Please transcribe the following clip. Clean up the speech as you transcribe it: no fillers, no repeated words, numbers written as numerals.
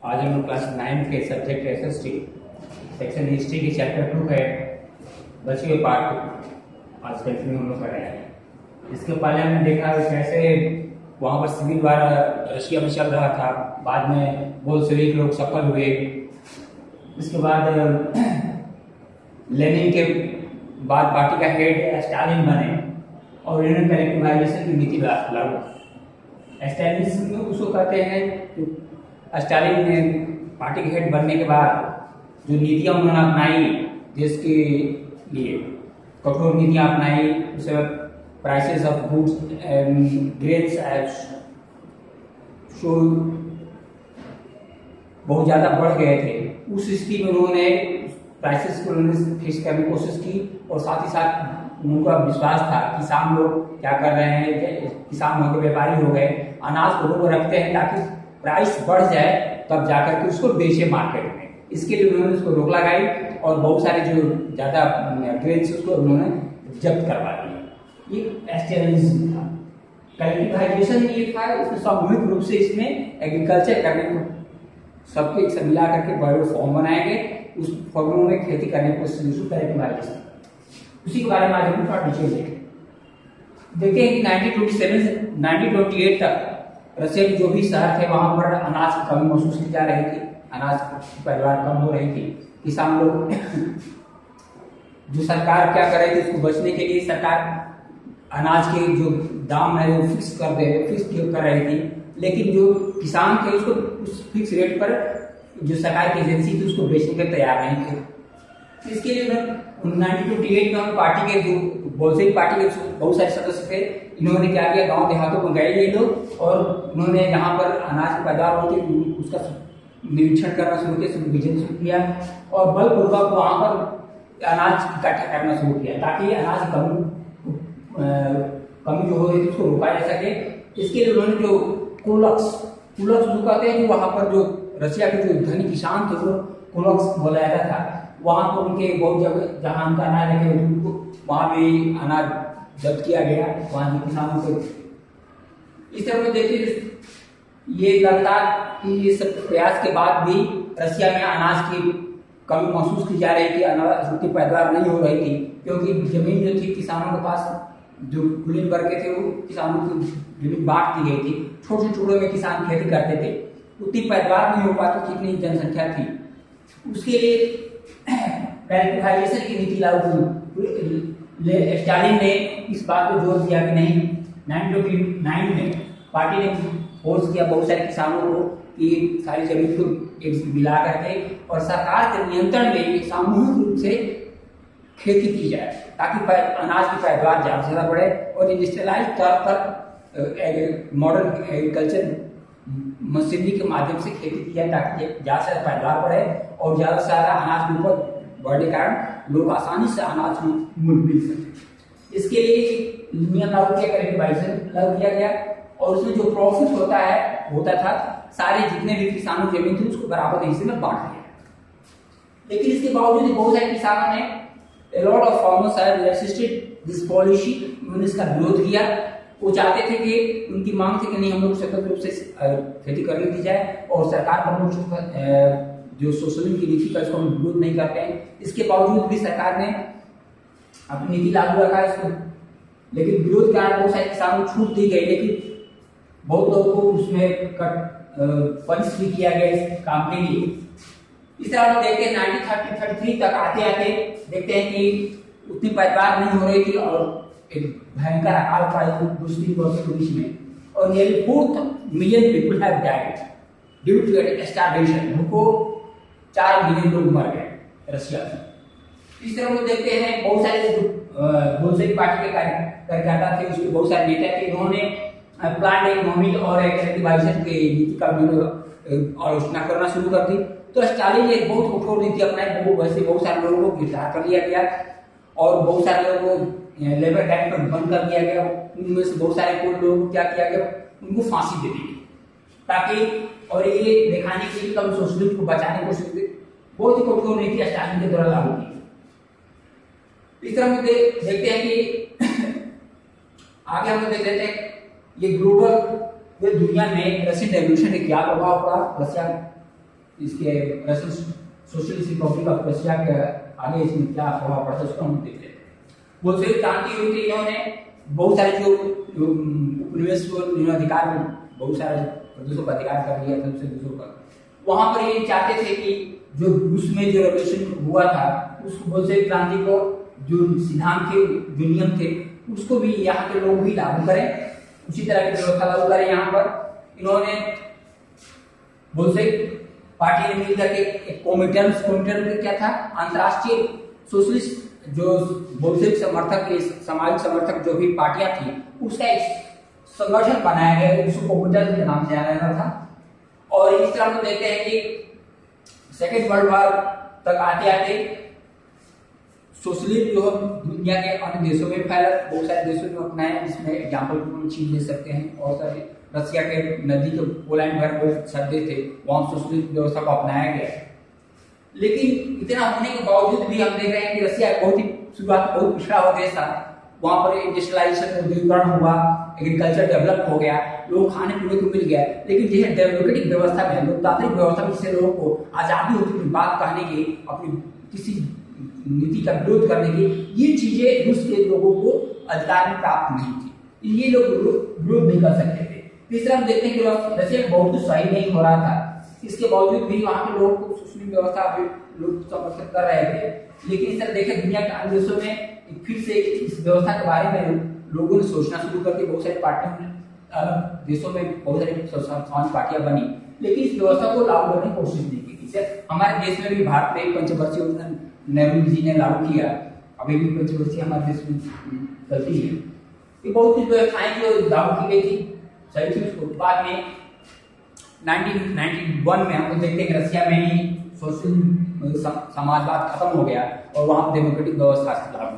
आज हम लोग क्लास 9 के सब्जेक्ट एसएसटी सेक्शन हिस्ट्री के चैप्टर 2 है बचे हुए पार्ट आज कंटिन्यू हम लोग कर रहे हैं। इसके पहले हमने देखा कैसे वहाँ पर सिविल वार रशिया में चल रहा था, बाद में बोल्शेविक लोग सफल हुए। इसके बाद लेनिन के बाद पार्टी का हेड स्टालिन बने और इन्होंने कलेक्टिवाइजेशन की नीति लागू। स्टालिनिज्म उसको कहते हैं कि स्टालिन ने पार्टी के हेड बनने के बाद जो नीतियां उन्होंने अपनाई देश के लिए, कठोर नीतियां अपनाई, उससे prices of goods and grains show बहुत ज़्यादा बढ़ गए थे। उस स्थिति में उन्होंने प्राइसेस को फिक्स करने की कोशिश की और साथ ही साथ उनका विश्वास था किसान लोग क्या कर रहे हैं, किसान हो गए, व्यापारी हो गए, अनाज को रोक रखते हैं ताकि प्राइस बढ़ जाए तब जाकर के उसको बेचे मार्केट में। इसके लिए उन्होंने उसको रोक लगाई और बहुत सारे जो ज्यादा ग्रेन्स उसको उन्होंने जब्त करवा दिया। ये स्टालिनिज्म था। कल्टिवाइजेशन ये था, उसमें सामूहिक रूप से इसमें एग्रीकल्चर करने को सबके एक मिला करके बड़े फॉर्म बनाएंगे, उस फॉर्मों में खेती करने को कल्टिवाइजेशन। उसी के बारे में आज हम थोड़ा डिटेल देखते हैं कि 1927 से 1928 तक रशिया के जो भी शहर थे वहां पर अनाज की कमी महसूस की जा रही थी, अनाज की पैदावार कम हो रही थी। किसान लोग जो सरकार क्या कर रही थी, उसको बचने के लिए सरकार अनाज के जो दाम है वो फिक्स कर रही थी, लेकिन जो किसान थे उसको उस फिक्स रेट पर जो सरकार की एजेंसी थी उसको बेचने के तैयार नहीं थे। इसके लिए 1928 में पार्टी के जो बोल्शेविक पार्टी के बहुत सारे सदस्य थे, इन्होंने क्या किया, गांव देहातों में गए ये लोग और उन्होंने जहां पर अनाज की पैदावार होती उसका निरीक्षण करना शुरू किया, सुपरविजन शुरू किया और बलपूर्वक वहां पर अनाज इकट्ठा करना शुरू किया ताकि अनाज कमी जो हो रही थी उसको रोका जा सके। इसके लिए उन्होंने जो कुलक्स जो कहते हैं, वहां पर जो रशिया के जो धनी किसान थे वो कुलक्स बोला जाता था, वहां पर उनके बहुत जगह जहां उनका अनाज रखे उनको वहां भी अनाज जब्त किया गया, वहां के किसानों को। इस तरह में देखिए ये लगातार ये सब प्रयास के बाद भी रशिया में अनाज की कमी महसूस की जा रही थी, अनाज की पैदावार नहीं हो रही थी क्योंकि जमीन जो थी किसानों के पास, जो कुलीन वर्ग के थे वो किसानों की जमीन बांट दी गई थी, छोटे टुकड़ों में किसान खेती करते थे, उतनी पैदावार नहीं हो पाती जितनी जनसंख्या थी। उसके लिए कल्टिवाइजेशन की नीति लागू की। स्टालिन ने इस बात को जोर दिया कि नहीं, 1929 में पार्टी ने फोर्स किया बहुत सारे किसानों को कि सारी जमीन को एक मिला करके और सरकार के नियंत्रण में सामूहिक रूप से खेती की जाए ताकि अनाज की पैदावार ज्यादा से ज्यादा बढ़े और इंडस्ट्रियलाइज तौर पर मॉडर्न एग्रीकल्चर मशीनरी के माध्यम से खेती की जाए ताकि ज्यादा से ज्यादा पैदावार बढ़े और ज्यादा से ज्यादा अनाज के ऊपर बढ़ने के कारण लोग आसानी से अनाज मिल सके। इसके लिए नियम लागू किया, कल्टिवाइजेशन लागू किया गया और उसमें जो प्रॉफिट होता था सारे जितने भी किसानों की जमीन थी उसको बराबर हिस्से में बांट दिया। लेकिन इसके बावजूद बहुत सारे किसानों ने a lot of farmers have resisted this policy, उन्होंने इसका विरोध किया। वो चाहते थे कि उनकी मांग थी कि नहीं, हम लोग स्वतंत्र रूप से खेती करने दी जाए और सरकार पर जो सोशलिज्म की नीति का इसको हम विरोध नहीं करते हैं। इसके बावजूद भी सरकार ने अपनी नीति लागू रखा इसको, लेकिन विरोध के कारण बहुत सारे किसानों को छूट दी गई, लेकिन बहुत लोगों को उसमें पनिश भी किया गया इस काम के लिए। इस तरह हम देखते हैं 1933 तक आते आते देखते हैं कि उतनी पैदावार नहीं हो रही थी और एक भयंकर अकाल पड़ा दूसरी वर्ल्ड के बीच में और nearly 4 million people have died due to starvation. उनको 4 मिलियन लोग मर गए रशिया में। इस तरह हम देखते हैं बहुत सारे जो बोल्शेविक पार्टी के कार्यकर्ता थे, उसके बहुत सारे नेता थे, इन्होंने प्लान इकोनॉमी और कल्टिवाइजेशन की नीति का आलोचना करना शुरू कर दी। तो स्टालिन ने एक बहुत कठोर नीति अपनाई, वो वैसे बहुत सारे लोगों को गिरफ्तार कर लिया गया और बहुत सारे लोगों को लेबर कैंप पर बंद कर दिया गया। उनमें से बहुत सारे लोगों को क्या किया गया, उनको फांसी दे दी ताकि, और ये दिखाने के लिए कम सोशलिज्म को बचाने की कोशिश, बहुत ही कठोर नीति स्टालिन के द्वारा लागू की। इस तरह देखते हैं कि आगे हम देख लेते हैं ये ग्लोबल दुनिया में रशियन रेवोल्यूशन ने क्या प्रभाव पड़ा रशिया इसके Russian socialist Republic of Russia के आगे इसमें क्या प्रभाव पड़ता है उसको हम देख लेते हैं। बोल्शेविक क्रांति हुई थी, इन्होंने बहुत सारे जो उपनिवेश अधिकार में बहुत सारे प्रदेशों का अधिकार कर लिया था, दूसरों का। वहां पर ये चाहते थे कि जो रूस में जो रेवोल्यूशन हुआ था उस बोल्शेविक क्रांति को जो सिद्धांत थे, जो नियम थे, उसको भी यहाँ के लोग भी लागू करें, उसी तरह की व्यवस्था लागू करें। यहाँ पर इन्होंने बोल्शेविक पार्टी ने मिलकर के एक कॉमिटेन क्या था, अंतरराष्ट्रीय सोशलिस्ट जो बोल्शेविक समर्थक, सामाजिक समर्थक जो भी पार्टियां थी, उसका एक संगठन बनाया गया, उसको कॉमिटेन के नाम से जाना जाता था। और इस तरह हम देखते हैं कि सेकेंड वर्ल्ड वॉर तक आते आते सोशलिज्म जो दुनिया के अन्य देशों में फैला, बहुत सारे देशों में अपनाया, जिसमें एग्जाम्पल चीन ले सकते हैं, और सारे रशिया के नदी के पोलैंड वगैरह बहुत सारे देश थे, वहां सोशलिस्ट व्यवस्था को अपनाया गया। लेकिन इतना होने के बावजूद भी हम देख रहे हैं कि रशिया बहुत ही शुरुआत बहुत पिछड़ा हुआ देश था, वहां पर इंडस्ट्रियलाइजेशन, औद्योगिकरण हुआ, एग्रीकल्चर डेवलप हो गया, लोग खाने पीने को मिल गया। लेकिन जो डेमोक्रेटिक व्यवस्था में, लोकतांत्रिक व्यवस्था में, जिससे लोगों को आजादी होती थी बात कहने की, अपनी किसी नीति का विरोध करने की, ये चीजें रूस के लोगों को अधिकार में प्राप्त नहीं थी, ये लोग विरोध नहीं कर सकते थे। तीसरा हम देखते हैं कि रशिया में बहुत सही नहीं हो रहा था, इसके बावजूद भी वहां के लोगों को सुशील व्यवस्था लोग समर्थन कर रहे थे। लेकिन इस तरह देखें दुनिया के अन्य देशों में फिर से इस व्यवस्था के बारे में लोगों ने सोचना शुरू कर दिया, बहुत सारी पार्टियों देशों में बहुत सारी समाज पार्टियां बनी, लेकिन इस व्यवस्था को लागू करने की कोशिश नहीं की। इसे हमारे देश में भी भारत में पंचवर्षीय नेहरू जी ने लागू किया, अभी भी पंचवर्षीय हमारे देश में चलती है। ये बहुत सी व्यवस्थाएं जो लागू की गई थी सही थी, उसको बाद में 1991 में हम देखते हैं रशिया में ही सोशल समाजवाद खत्म हो गया और वहां डेमोक्रेटिक व्यवस्था लागू